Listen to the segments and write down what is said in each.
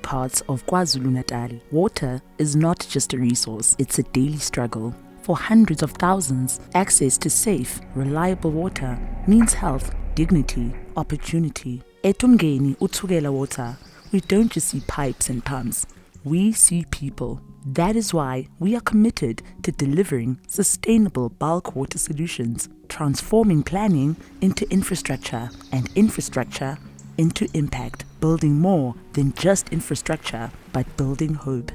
parts of KwaZulu-Natal, water is not just a resource, it's a daily struggle. For hundreds of thousands, access to safe, reliable water means health, dignity, opportunity. At uMngeni-uThukela water, we don't just see pipes and pumps, we see people. That is why we are committed to delivering sustainable bulk water solutions, transforming planning into infrastructure and infrastructure into impact, building more than just infrastructure, but building hope.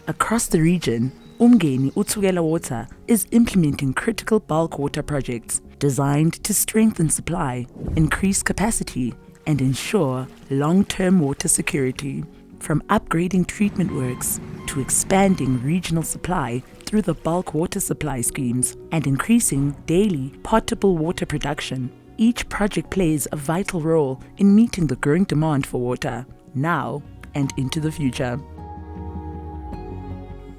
Across the region, uMngeni-uThukela water is implementing critical bulk water projects designed to strengthen supply, increase capacity, and ensure long-term water security. From upgrading treatment works to expanding regional supply through the bulk water supply schemes and increasing daily potable water production, each project plays a vital role in meeting the growing demand for water now and into the future.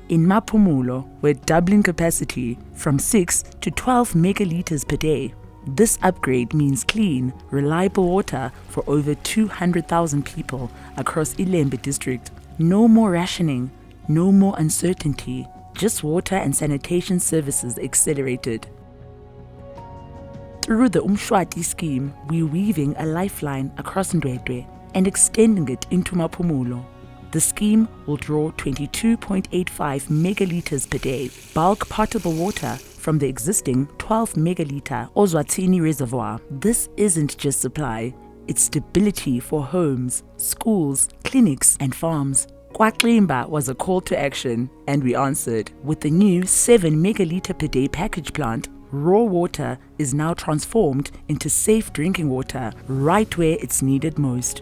In Maphumulo, we're doubling capacity from 6 to 12 megalitres per day. This upgrade means clean, reliable water for over 200,000 people across iLembe district. No more rationing, no more uncertainty, just water and sanitation services accelerated. Through the uMshwathi scheme, we're weaving a lifeline across Ndwedwe and extending it into Maphumulo. The scheme will draw 22.85 megalitres per day, bulk potable water from the existing 12 megalitre uMshwathi reservoir. This isn't just supply, it's stability for homes, schools, clinics and farms. kwaXimba was a call to action and we answered. With the new 7 megalitre per day package plant, raw water is now transformed into safe drinking water right where it's needed most.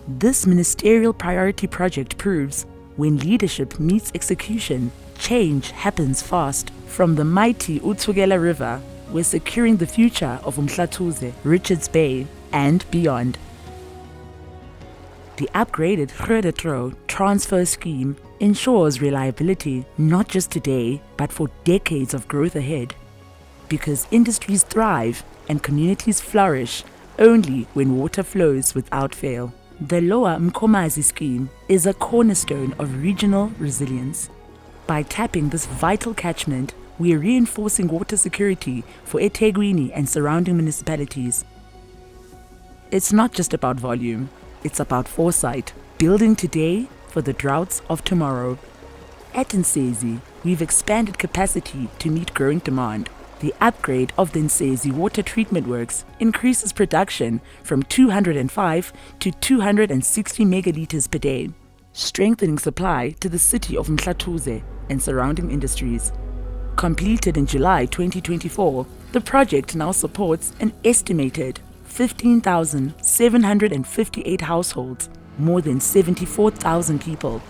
This ministerial priority project proves when leadership meets execution, change happens fast. From the mighty uThukela River, we're securing the future of uMshwathi, Richards Bay, and beyond. The upgraded Goedertrouw transfer scheme ensures reliability not just today, but for decades of growth ahead. Because industries thrive and communities flourish only when water flows without fail. The lower uMkhomazi scheme is a cornerstone of regional resilience. By tapping this vital catchment, we are reinforcing water security for eThekwini and surrounding municipalities. It's not just about volume, it's about foresight, building today for the droughts of tomorrow. At Nsezi, we've expanded capacity to meet growing demand. The upgrade of the Nsezi water treatment works increases production from 205 to 260 megalitres per day, strengthening supply to the city of UMshwathi and surrounding industries. Completed in July 2024, the project now supports an estimated 15,758 households, more than 74,000 people,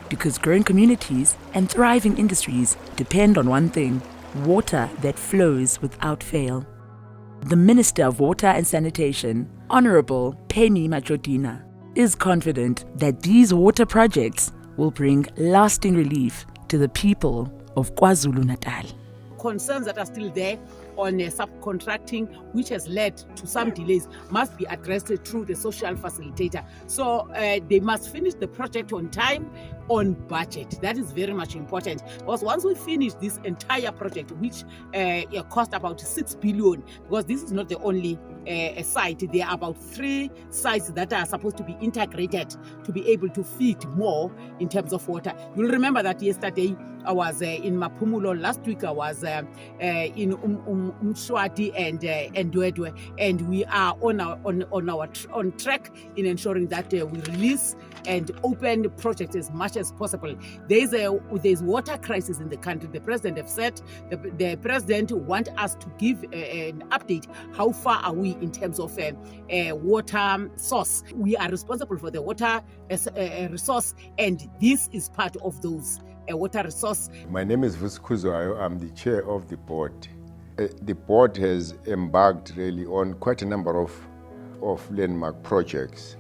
because growing communities and thriving industries depend on one thing: water that flows without fail. The Minister of Water and Sanitation, Honorable Penny Majodina, is confident that these water projects will bring lasting relief to the people of KwaZulu-Natal. Concerns that are still there on subcontracting, which has led to some delays, must be addressed through the social facilitator. So they must finish the project on time, on budget. That is very much important, because once we finish this entire project, which cost about 6 billion, because this is not the only site, there are about 3 sites that are supposed to be integrated to be able to feed more in terms of water. You'll remember that yesterday I was in Maphumulo, last week I was in uMshwathi and Ndwedwe, and we are on track in ensuring that we release and open the project as much as possible. There's water crisis in the country. The president have said the president want us to give an update. How far are we in terms of water source? We are responsible for the water resource, and this is part of those water resource. My name is Vuskhuzo. I'm the chair of the board. The board has embarked really on quite a number of landmark projects,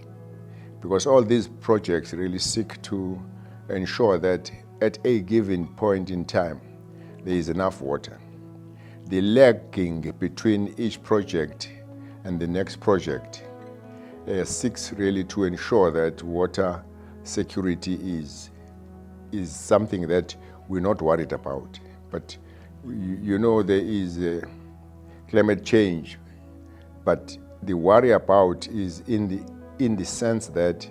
because all these projects really seek to ensure that at a given point in time there is enough water. the lagging between each project and the next project seeks really to ensure that water security is something that we're not worried about. But you know, there is climate change, but the worry about is in the sense that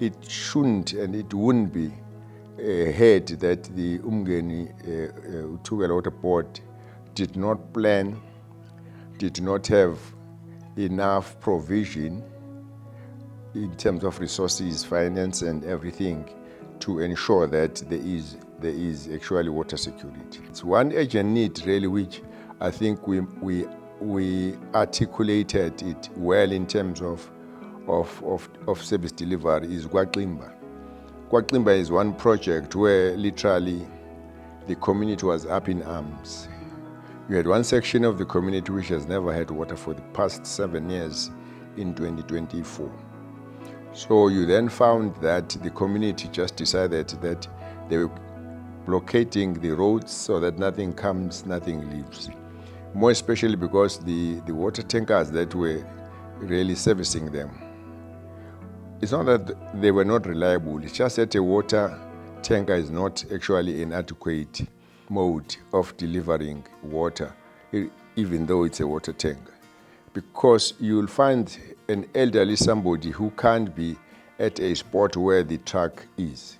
it shouldn't and it wouldn't be heard that the uMngeni-uThukela Water Board did not plan, did not have enough provision in terms of resources, finance and everything to ensure that there is actually water security. It's one urgent need really, which I think we articulated it well in terms of service delivery is kwaXimba. kwaXimba is one project where literally the community was up in arms. You had one section of the community which has never had water for the past 7 years in 2024. So you then found that the community just decided that they were blockading the roads so that nothing comes, nothing leaves. More especially because the water tankers that were really servicing them, it's not that they were not reliable, it's just that a water tanker is not actually in adequate mode of delivering water, even though it's a water tanker. Because you'll find an elderly somebody who can't be at a spot where the truck is.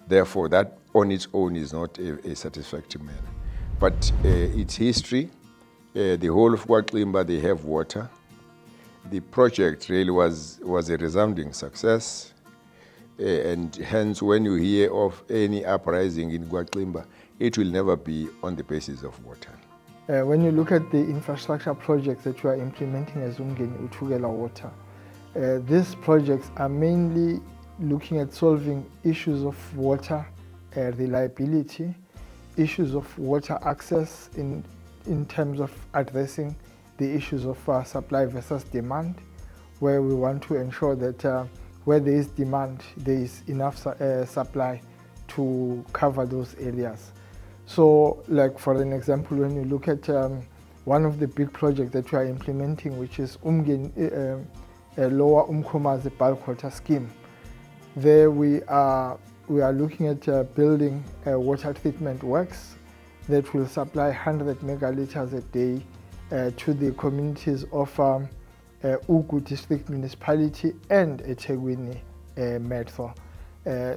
Therefore, that on its own is not a satisfactory manner. But its history, the whole of kwaXimba, they have water. The project really was a resounding success. And hence, when you hear of any uprising in kwaXimba, it will never be on the basis of water. When you look at the infrastructure projects that you are implementing as uMngeni-uThukela Water, these projects are mainly looking at solving issues of water reliability, issues of water access in terms of addressing the issues of supply versus demand, where we want to ensure that where there is demand, there is enough supply to cover those areas. So, like for an example, when you look at one of the big projects that we are implementing, which is Lower uMkhomazi bulk water scheme, there we are looking at building water treatment works that will supply 100 megalitres a day to the communities of Ugu District Municipality and eThekwini Metro.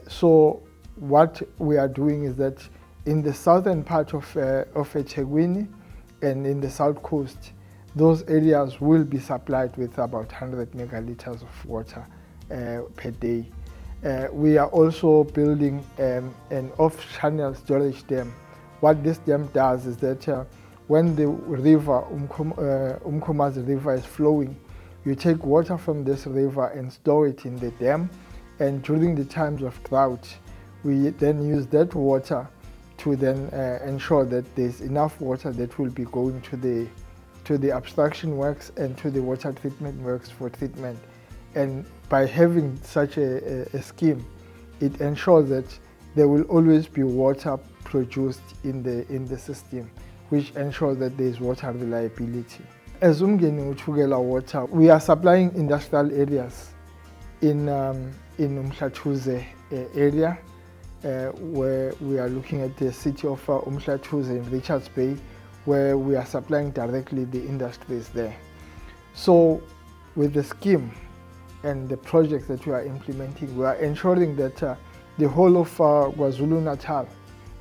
So what we are doing is that in the southern part of eThekwini and in the south coast, those areas will be supplied with about 100 megalitres of water per day. We are also building an off-channel storage dam. What this dam does is that when the river, uMkhomazi river is flowing, you take water from this river and store it in the dam, and during the times of drought, we then use that water to then ensure that there's enough water that will be going to the abstraction works and to the water treatment works for treatment. And by having such a scheme, it ensures that there will always be water produced in the system, which ensures that there is water reliability. As uMngeni-uThukela Water, we are supplying industrial areas in uMshwathi area, where we are looking at the city of uMshwathi in Richards Bay, where we are supplying directly the industries there. So with the scheme and the projects that we are implementing, we are ensuring that the whole of KwaZulu-Natal,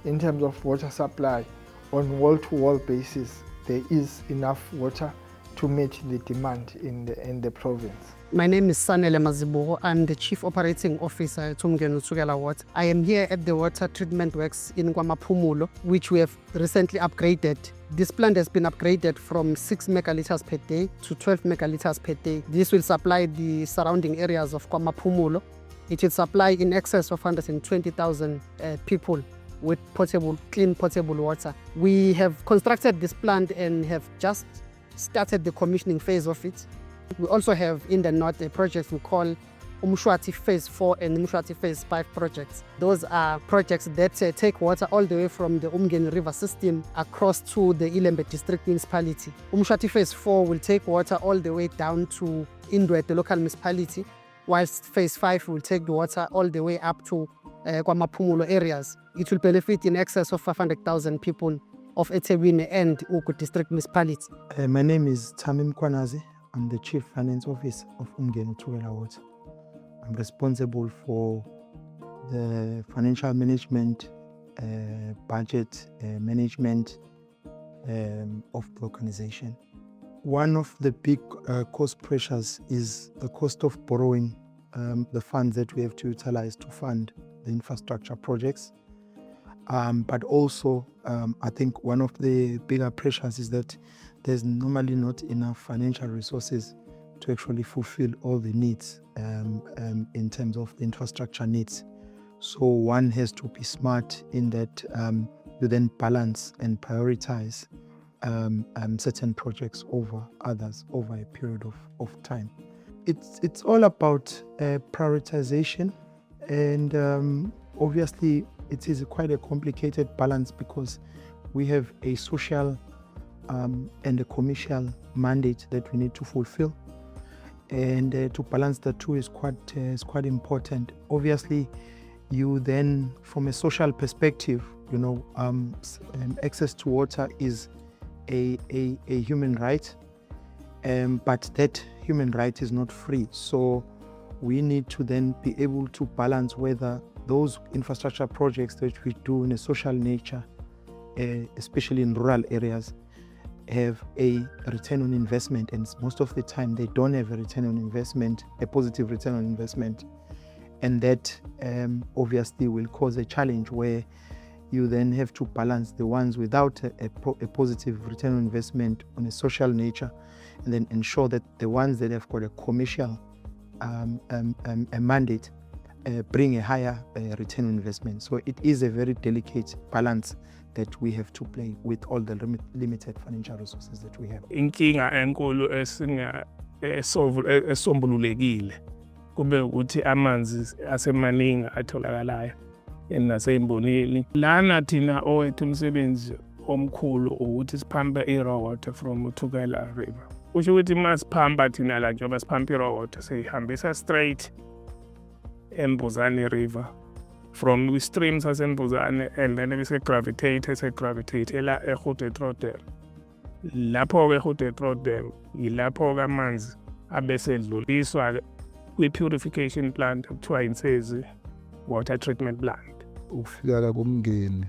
in terms of water supply, on wall-to-wall basis, there is enough water to meet the demand in the province. My name is Sanele Mazibuko. I'm the Chief Operating Officer at uMngeni-uThukela Water. I am here at the water treatment works in Maphumulo, which we have recently upgraded. This plant has been upgraded from 6 megalitres per day to 12 megalitres per day. This will supply the surrounding areas of Maphumulo. It will supply in excess of 120,000 people with clean potable water. We have constructed this plant and have just started the commissioning phase of it. We also have in the north a project we call uMshwathi Phase 4 and uMshwathi Phase 5 projects. Those are projects that take water all the way from the uMngeni River system across to the Ilembe District Municipality. uMshwathi Phase 4 will take water all the way down to Indwe, the local municipality, whilst Phase 5 will take the water all the way up to Maphumulo areas. It will benefit in excess of 500,000 people of eThekwini and Ugu District Municipality. My name is uMkhomazi. I'm the Chief Finance Officer of uMngeni-uThukela Water. I'm responsible for the financial management, budget management of the organization. One of the big cost pressures is the cost of borrowing the funds that we have to utilize to fund the infrastructure projects. But also, I think one of the bigger pressures is that there's normally not enough financial resources to actually fulfill all the needs in terms of the infrastructure needs. So one has to be smart in that you then balance and prioritize certain projects over others over a period of time. It's all about prioritization, and obviously it is quite a complicated balance because we have a social and a commercial mandate that we need to fulfill, and to balance the two is quite important. Obviously, you then, from a social perspective, you know, access to water is a human right, but that human right is not free. So we need to then be able to balance whether those infrastructure projects that we do in a social nature, especially in rural areas, have a return on investment, and most of the time they don't have a return on investment, a positive return on investment, and that obviously will cause a challenge where you then have to balance the ones without a positive return on investment on a social nature, and then ensure that the ones that have got a commercial a mandate bring a higher return on investment. So it is a very delicate balance that we have to play with all the limited financial resources that we have. Inkinga enkulu esombululekile kube ukuthi amanzi asemaningi atholakalayo nasembonini. Lana thina owethu umsebenzi omkhulu ukuthi siphampe i-raw water from uThukela River. Kusho ukuthi masiphamba thina la njengoba siphampa i-raw water sihambisa straight eMbuzane River from the streams asembuzane, and then bese gravitate la eGoedertrouw. Lapho ke eGoedertrouw yilapho ke amanzi abese dluliswa kwi-purification plant ekuthiwa Nsezi water treatment plant. Ukufika uMngeni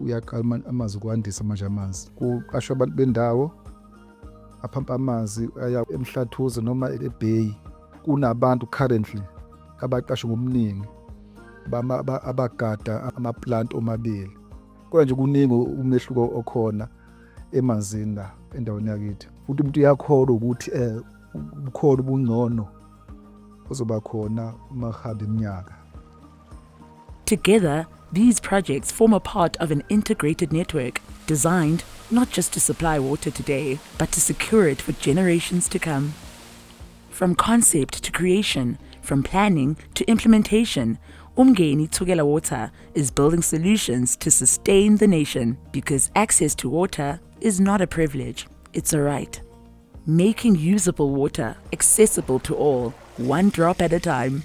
uyaqala amanzi kwandisa manje amanzi. Kuqashwa abantu bendawo aphampa amanzi aya eMhlathuze noma eBay. Kunabantu currently abaqashwe ngomningi abagada amaplant omabili. Kodwa nje kuningi umehluko okhona emanzini la endaweni yakithi. Futhi umuntu uyakholwa ukuthi ukhona ubungcono ozoba khona mahamba iminyaka. Together, these projects form a part of an integrated network designed not just to supply water today, but to secure it for generations to come. From concept to creation, from planning to implementation, uMngeni-uThukela Water is building solutions to sustain the nation, because access to water is not a privilege, it's a right. Making usable water accessible to all, one drop at a time.